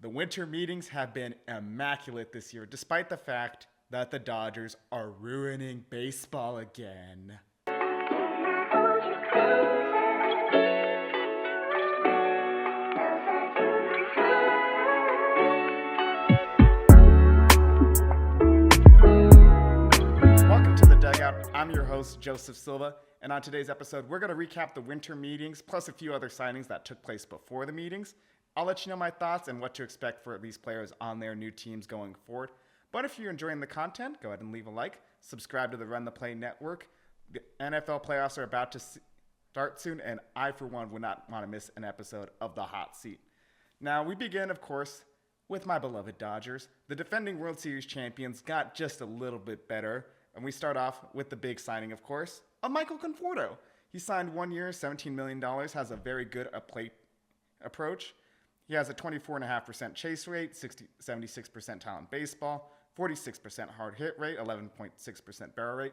The winter meetings have been immaculate this year, despite the fact that the Dodgers are ruining baseball again. Welcome to The Dugout. I'm your host, Joseph Silva, and on today's episode, we're going to recap the winter meetings, plus a few other signings that took place before the meetings. I'll let you know my thoughts and what to expect for these players on their new teams going forward. But if you're enjoying the content, go ahead and leave a like, subscribe to the Run the Play Network. The NFL playoffs are about to start soon, and I, for one, would not want to miss an episode of The Hot Seat. Now, we begin, of course, with my beloved Dodgers. The defending World Series champions got just a little bit better, and we start off with the big signing, of course, of Michael Conforto. He signed 1 year, $17 million, has a very good plate approach. He has a 24.5% chase rate, 76th percentile in baseball, 46% hard hit rate, 11.6% barrel rate.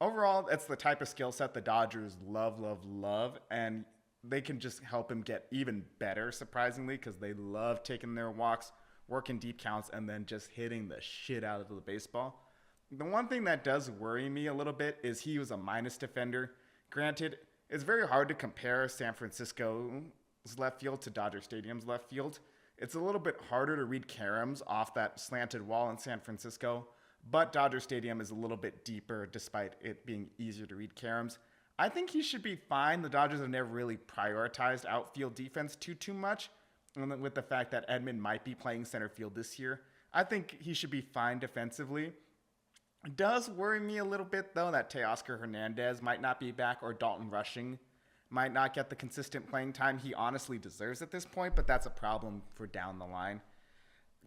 Overall, that's the type of skill set the Dodgers love, and they can just help him get even better, surprisingly, because they love taking their walks, working deep counts, and then just hitting the shit out of the baseball. The one thing that does worry me a little bit is he was a minus defender. Granted, it's very hard to compare San Francisco's left field to Dodger Stadium's left field. It's a little bit harder to read caroms off that slanted wall in San Francisco, but Dodger Stadium is a little bit deeper despite it being easier to read caroms. I think he should be fine. The Dodgers have never really prioritized outfield defense too much, and with the fact that Edman might be playing center field this year, I think he should be fine defensively. It does worry me a little bit, though, that Teoscar Hernandez might not be back or Dalton Rushing might not get the consistent playing time he honestly deserves at this point, but that's a problem for down the line.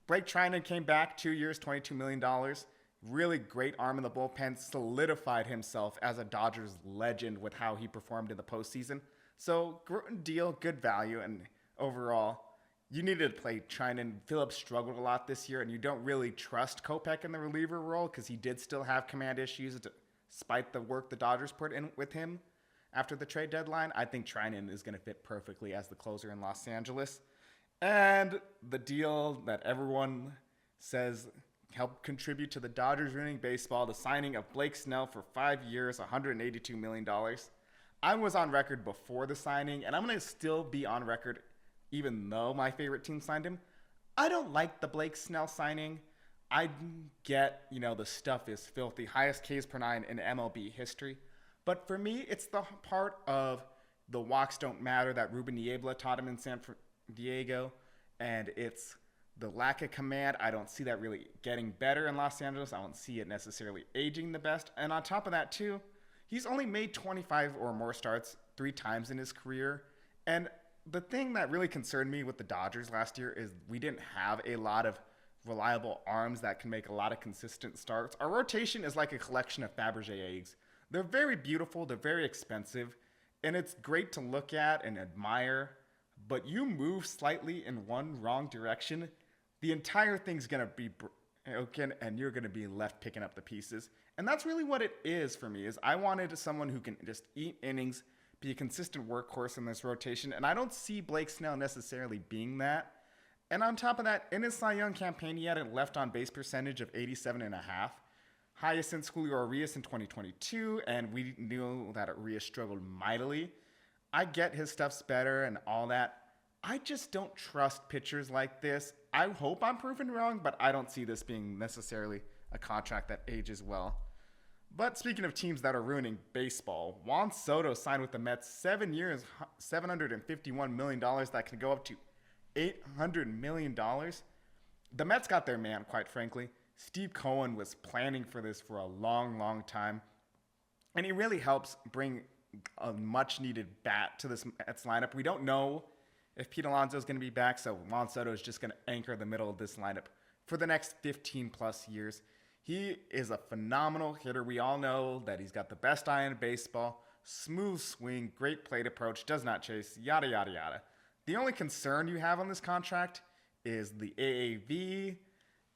Blake Treinen came back 2 years, $22 million. Really great arm in the bullpen, solidified himself as a Dodgers legend with how he performed in the postseason. So, good deal, good value, and overall, you needed to play Treinen. Phillips struggled a lot this year, and you don't really trust Kopech in the reliever role because he did still have command issues despite the work the Dodgers put in with him. After the trade deadline, I think Treinen is going to fit perfectly as the closer in Los Angeles. And the deal that everyone says helped contribute to the Dodgers winning baseball, the signing of Blake Snell for 5 years, $182 million. I was on record before the signing, and I'm going to still be on record even though my favorite team signed him. I don't like the Blake Snell signing. I get, the stuff is filthy. Highest Ks per nine in MLB history. But for me, it's the part of the walks don't matter that Ruben Niebla taught him in San Diego, and it's the lack of command. I don't see that really getting better in Los Angeles. I don't see it necessarily aging the best. And on top of that, too, he's only made 25 or more starts 3 times in his career. And the thing that really concerned me with the Dodgers last year is we didn't have a lot of reliable arms that can make a lot of consistent starts. Our rotation is like a collection of Fabergé eggs. They're very beautiful, they're very expensive, and it's great to look at and admire, but you move slightly in one wrong direction, the entire thing's going to be broken, and you're going to be left picking up the pieces. And that's really what it is for me, is I wanted someone who can just eat innings, be a consistent workhorse in this rotation, and I don't see Blake Snell necessarily being that. And on top of that, in his Cy Young campaign, he had a left on base percentage of 87.5%. Highest since Julio Urias in 2022, and we knew that Urias struggled mightily. I get his stuff's better and all that. I just don't trust pitchers like this. I hope I'm proven wrong, but I don't see this being necessarily a contract that ages well. But speaking of teams that are ruining baseball, Juan Soto signed with the Mets 7 years, $751 million that can go up to $800 million. The Mets got their man, quite frankly. Steve Cohen was planning for this for a long time, and he really helps bring a much-needed bat to this Mets lineup. We don't know if Pete Alonso is going to be back, so Juan Soto is just going to anchor the middle of this lineup for the next 15-plus years. He is a phenomenal hitter. We all know that he's got the best eye in baseball, smooth swing, great plate approach, does not chase, yada, yada, yada. The only concern you have on this contract is the AAV,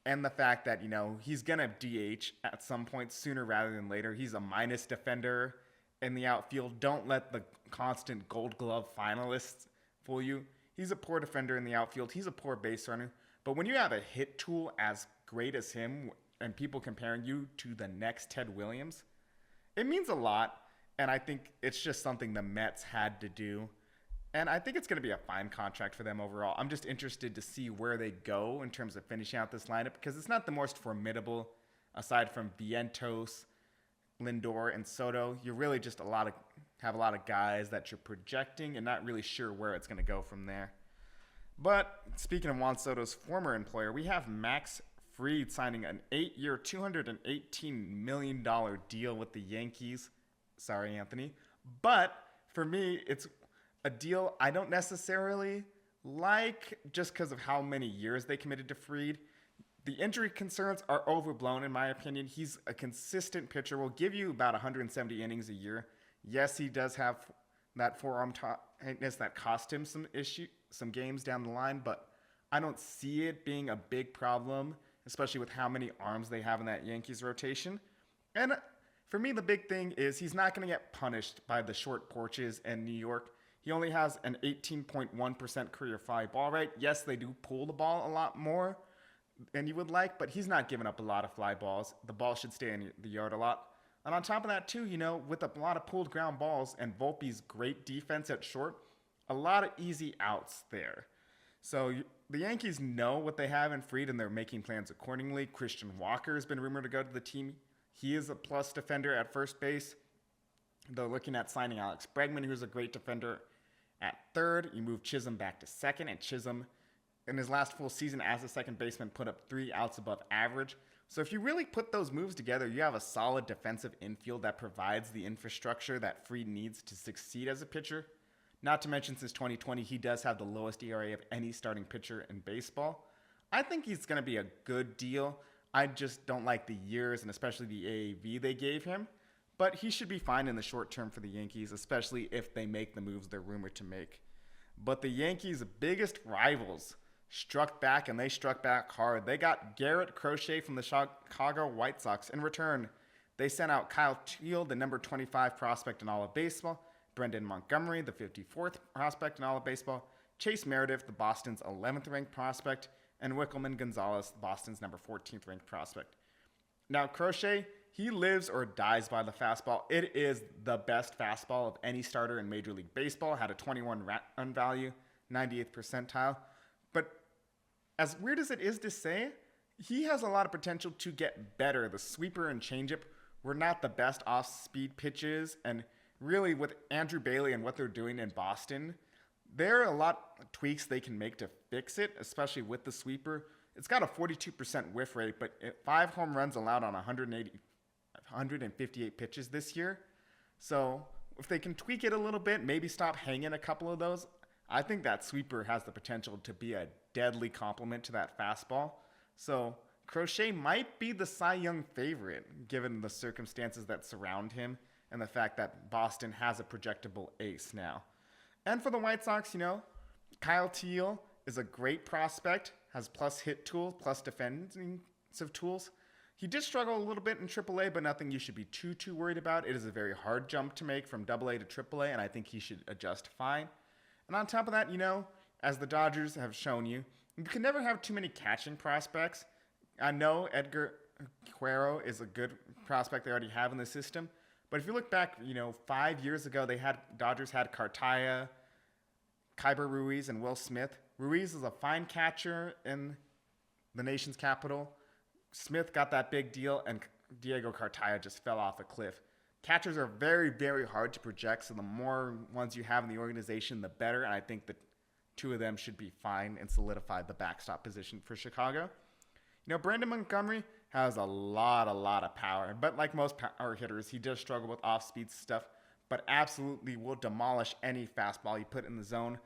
and the fact that, he's going to DH at some point sooner rather than later. He's a minus defender in the outfield. Don't let the constant Gold Glove finalists fool you. He's a poor defender in the outfield. He's a poor base runner. But when you have a hit tool as great as him and people comparing you to the next Ted Williams, it means a lot. And I think it's just something the Mets had to do. And I think it's going to be a fine contract for them overall. I'm just interested to see where they go in terms of finishing out this lineup because it's not the most formidable aside from Vientos, Lindor, and Soto. You're really just have a lot of guys that you're projecting and not really sure where it's going to go from there. But speaking of Juan Soto's former employer, we have Max Fried signing an 8-year, $218 million deal with the Yankees. Sorry, Anthony. But for me, it's a deal I don't necessarily like just because of how many years they committed to Fried. The injury concerns are overblown, in my opinion. He's a consistent pitcher. Will give you about 170 innings a year. Yes, he does have that forearm tightness that cost him some games down the line, but I don't see it being a big problem, especially with how many arms they have in that Yankees rotation. And for me, the big thing is he's not going to get punished by the short porches in New York. He only has an 18.1% career fly ball rate. Yes, they do pull the ball a lot more than you would like, but he's not giving up a lot of fly balls. The ball should stay in the yard a lot. And on top of that, too, with a lot of pulled ground balls and Volpe's great defense at short, a lot of easy outs there. So the Yankees know what they have in Fried, and they're making plans accordingly. Christian Walker has been rumored to go to the team. He is a plus defender at first base. They're looking at signing Alex Bregman, who's a great defender at third. You move Chisholm back to second, and Chisholm, in his last full season as a second baseman, put up 3 outs above average. So if you really put those moves together, you have a solid defensive infield that provides the infrastructure that Fried needs to succeed as a pitcher. Not to mention, since 2020, he does have the lowest ERA of any starting pitcher in baseball. I think he's going to be a good deal. I just don't like the years and especially the AAV they gave him. But he should be fine in the short term for the Yankees, especially if they make the moves they're rumored to make. But the Yankees' biggest rivals struck back, and they struck back hard. They got Garrett Crochet from the Chicago White Sox. In return, they sent out Kyle Teel, the number 25 prospect in all of baseball, Brendan Montgomery, the 54th prospect in all of baseball, Chase Meredith, the Boston's 11th ranked prospect, and Wickelman Gonzalez, Boston's number 14th ranked prospect. Now, Crochet, he lives or dies by the fastball. It is the best fastball of any starter in Major League Baseball. Had a 21 run value, 98th percentile. But as weird as it is to say, he has a lot of potential to get better. The sweeper and changeup were not the best off-speed pitches. And really, with Andrew Bailey and what they're doing in Boston, there are a lot of tweaks they can make to fix it, especially with the sweeper. It's got a 42% whiff rate, but 5 home runs allowed on 158 pitches this year. So if they can tweak it a little bit, maybe stop hanging a couple of those, I think that sweeper has the potential to be a deadly complement to that fastball. So Crochet might be the Cy Young favorite, given the circumstances that surround him and the fact that Boston has a projectable ace now. And for the White Sox, Kyle Teel is a great prospect, has plus hit tools, plus defensive tools. He did struggle a little bit in AAA, but nothing you should be too worried about. It is a very hard jump to make from AA to AAA, and I think he should adjust fine. And on top of that, as the Dodgers have shown you can never have too many catching prospects. I know Edgar Quero is a good prospect they already have in the system, but if you look back, 5 years ago, Dodgers had Cartaya, Kyber Ruiz, and Will Smith. Ruiz is a fine catcher in the nation's capital. Smith got that big deal, and Diego Cartaya just fell off a cliff. Catchers are very, very hard to project, so the more ones you have in the organization, the better, and I think the 2 of them should be fine and solidify the backstop position for Chicago. Brendan Montgomery has a lot of power, but like most power hitters, he does struggle with off-speed stuff, but absolutely will demolish any fastball you put in the zone.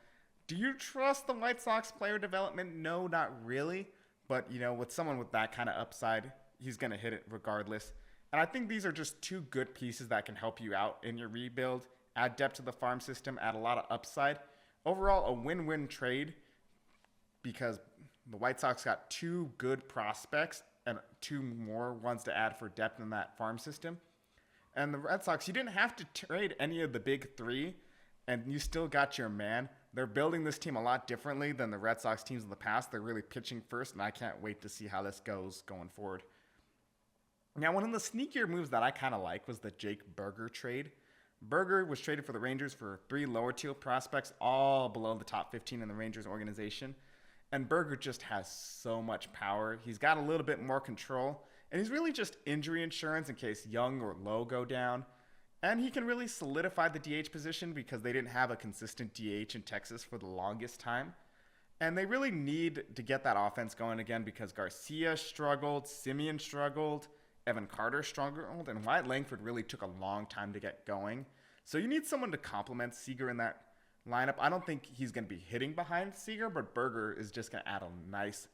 Do you trust the White Sox player development? No, not really. But, with someone with that kind of upside, he's going to hit it regardless. And I think these are just 2 good pieces that can help you out in your rebuild, add depth to the farm system, add a lot of upside. Overall, a win-win trade because the White Sox got 2 good prospects and 2 more ones to add for depth in that farm system. And the Red Sox, you didn't have to trade any of the big 3, and you still got your man. they're building this team a lot differently than the Red Sox teams in the past. They're really pitching first, and I can't wait to see how this goes going forward. Now, one of the sneakier moves that I kind of like was the Jake Burger trade. Burger was traded for the Rangers for 3 lower-tier prospects, all below the top 15 in the Rangers organization. And Burger just has so much power. He's got a little bit more control, and he's really just injury insurance in case Young or Lowe go down. And he can really solidify the DH position because they didn't have a consistent DH in Texas for the longest time. And they really need to get that offense going again because Garcia struggled, Simeon struggled, Evan Carter struggled, and Wyatt Langford really took a long time to get going. So you need someone to complement Seager in that lineup. I don't think he's going to be hitting behind Seager, but Burger is just going to add a nice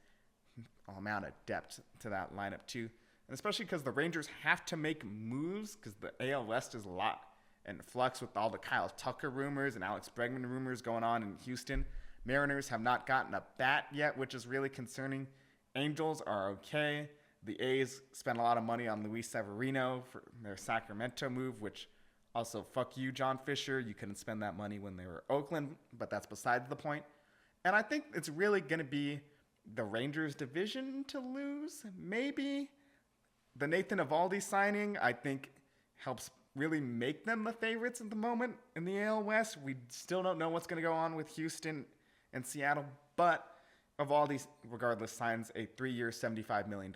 amount of depth to that lineup too. And especially because the Rangers have to make moves because the AL West is a lot in flux with all the Kyle Tucker rumors and Alex Bregman rumors going on in Houston. Mariners have not gotten a bat yet, which is really concerning. Angels are okay. The A's spent a lot of money on Luis Severino for their Sacramento move, which also, fuck you, John Fisher. You couldn't spend that money when they were Oakland, but that's besides the point. And I think it's really going to be the Rangers division to lose, maybe. The Nathan Eovaldi signing, I think, helps really make them the favorites at the moment in the AL West. We still don't know what's going to go on with Houston and Seattle, but Eovaldi, regardless, signs a 3-year, $75 million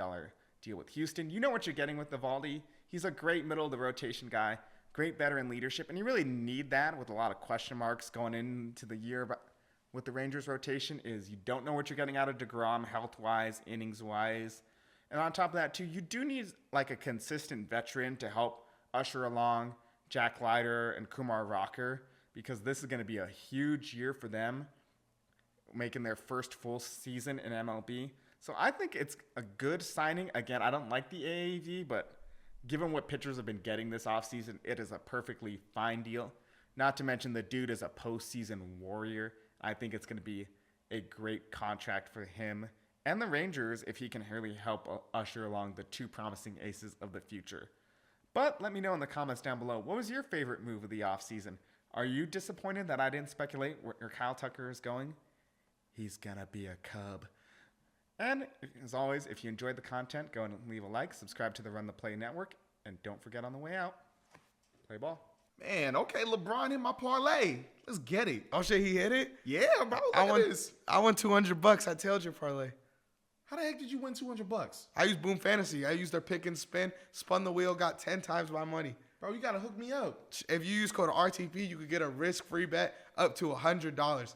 deal with Houston. You know what you're getting with Eovaldi. He's a great middle-of-the-rotation guy, great veteran leadership, and you really need that with a lot of question marks going into the year with the Rangers rotation is you don't know what you're getting out of DeGrom health-wise, innings-wise. And on top of that, too, you do need like a consistent veteran to help usher along Jack Leiter and Kumar Rocker because this is going to be a huge year for them, making their first full season in MLB. So I think it's a good signing. Again, I don't like the AAV, but given what pitchers have been getting this offseason, it is a perfectly fine deal. Not to mention the dude is a postseason warrior. I think it's going to be a great contract for him and the Rangers if he can really help usher along the 2 promising aces of the future. But let me know in the comments down below, what was your favorite move of the offseason? Are you disappointed that I didn't speculate where Kyle Tucker is going? He's going to be a Cub. And as always, if you enjoyed the content, go and leave a like, subscribe to the Run the Play Network, and don't forget on the way out, play ball. Man, okay, LeBron hit my parlay. Let's get it. Oh shit, he hit it? Yeah, bro. Look at this. I won $200. I told you parlay. How the heck did you win $200? I used Boom Fantasy. I used their pick and spin, spun the wheel, got 10 times my money. Bro, you gotta hook me up. If you use code RTP, you could get a risk-free bet up to $100.